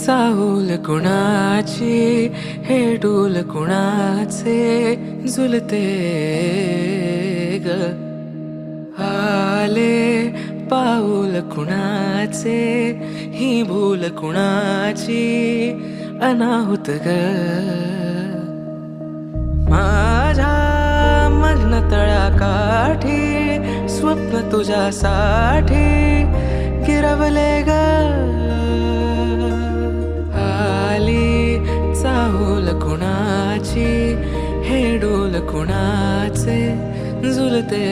चाहूल कुणाची हे डूल कुणाचे झुलते ग आले पाऊल कुणाचे ही भूल कुणाची अनाहुत ग माझ्या मन तळाकाठी स्वप्न तुझ्यासाठी गिरवले ग आली चाहूल कुणाची हे डोल कुणाचे झुलते